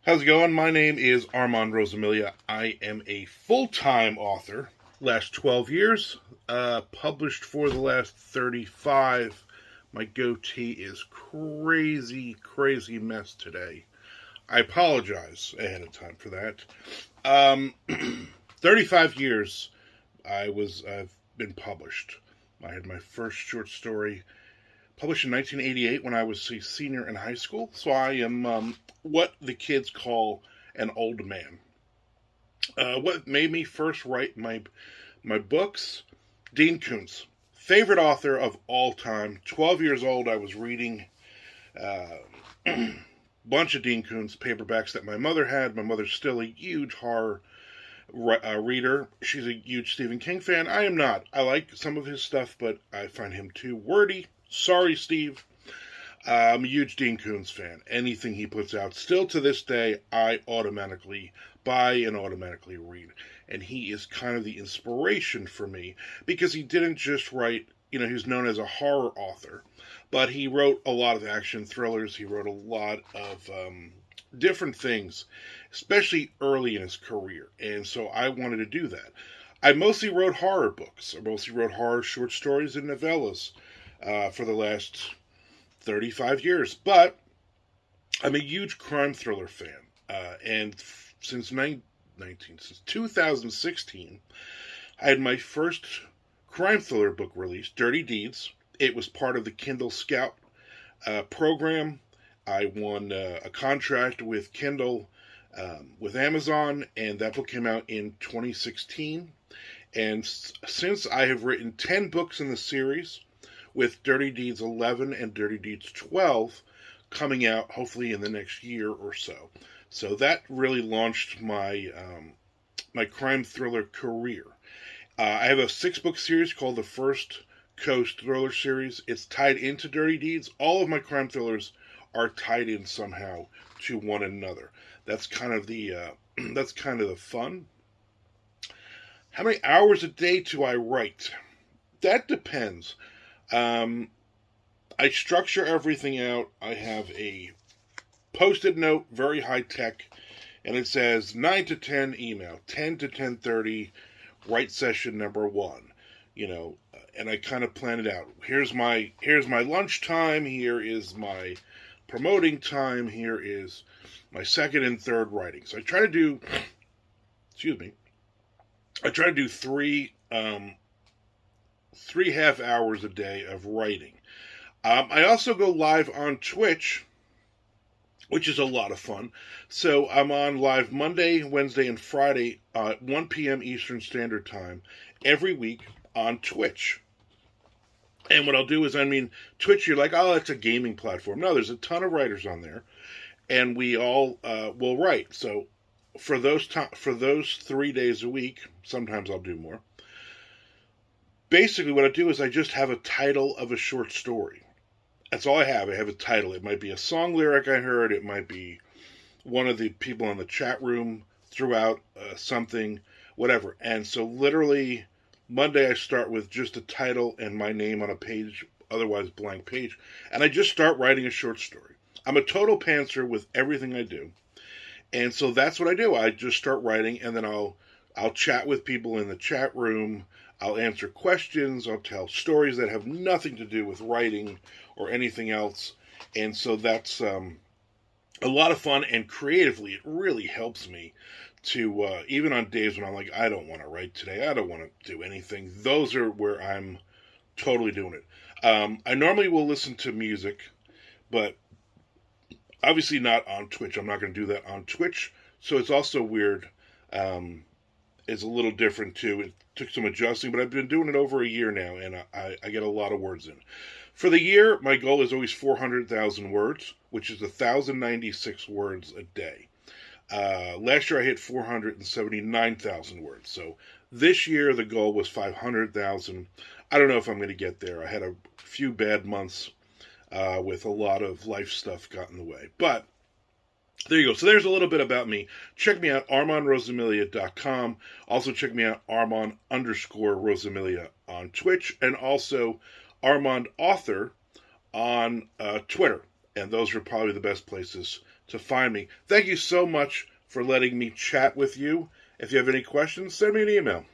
How's it going? My name is Armand Rosamilia. I am a full-time author. Last 12 years, published for the last 35. My goatee is crazy, crazy mess today. I apologize ahead of time for that. Um, 35 years I've been published. I had my first short story published in 1988 when I was a senior in high school. So I am what the kids call an old man. What made me first write my books? Dean Koontz, favorite author of all time. 12 years old, I was reading a bunch of Dean Koontz paperbacks that my mother had. My mother's still a huge horror reader. She's a huge Stephen King fan. I am not. I like some of his stuff, but I find him too wordy. Sorry, Steve. I'm a huge Dean Koontz fan. Anything he puts out, still to this day, I automatically buy and automatically read. And he is kind of the inspiration for me because he didn't just write, he's known as a horror author, but he wrote a lot of action thrillers. He wrote a lot of different things, especially early in his career. And so I wanted to do that. I mostly wrote horror books. I mostly wrote horror short stories and novellas for the last 35 years. But I'm a huge crime thriller fan. And since 2016, I had my first crime thriller book released, Dirty Deeds. It was part of the Kindle Scout program. I won a contract with Kindle with Amazon, and that book came out in 2016. And since I have written 10 books in the series, with Dirty Deeds 11 and Dirty Deeds 12 coming out hopefully in the next year or so. So that really launched my my crime thriller career. I have a 6-book series called the First Coast Thriller Series. It's tied into Dirty Deeds. All of my crime thrillers are tied in somehow to one another. That's kind of the fun. How many hours a day do I write? That depends. I structure everything out. I have a post-it note, very high tech, and it says 9 to 10 email, 10 to 10:30 write session number 1. And I kind of plan it out. Here's my lunchtime. Here is my promoting time. Here is my second and third writing. So I try to do, three half hours a day of writing. I also go live on Twitch, which is a lot of fun. So I'm on live Monday, Wednesday, and Friday at 1 p.m. Eastern Standard Time every week on Twitch. And what I'll do is, Twitch, you're like, oh, it's a gaming platform. No, there's a ton of writers on there, and we all will write. So for those 3 days a week, sometimes I'll do more. Basically, what I do is I just have a title of a short story. That's all I have. I have a title. It might be a song lyric I heard. It might be one of the people in the chat room threw out something, whatever. And so literally Monday I start with just a title and my name on a page, otherwise blank page. And I just start writing a short story. I'm a total pantser with everything I do. And so that's what I do. I just start writing, and then I'll chat with people in the chat room. I'll answer questions. I'll tell stories that have nothing to do with writing or anything else. And so that's a lot of fun, and creatively it really helps me to, even on days when I'm like, I don't want to write today, I don't want to do anything, those are where I'm totally doing it. I normally will listen to music, but obviously not on Twitch. I'm not going to do that on Twitch. So it's also weird. It's a little different too. It took some adjusting, but I've been doing it over a year now, and I get a lot of words in. For the year, my goal is always 400,000 words, which is 1,096 words a day. Last year I hit 479,000 words. So this year the goal was 500,000. I don't know if I'm going to get there. I had a few bad months with a lot of life stuff got in the way. But there you go. So there's a little bit about me. Check me out, ArmandRosamilia.com. Also check me out, Armand_Rosamilia on Twitch, and also Armand Author on Twitter. and those are probably the best places to find me. Thank you so much for letting me chat with you. If you have any questions, send me an email.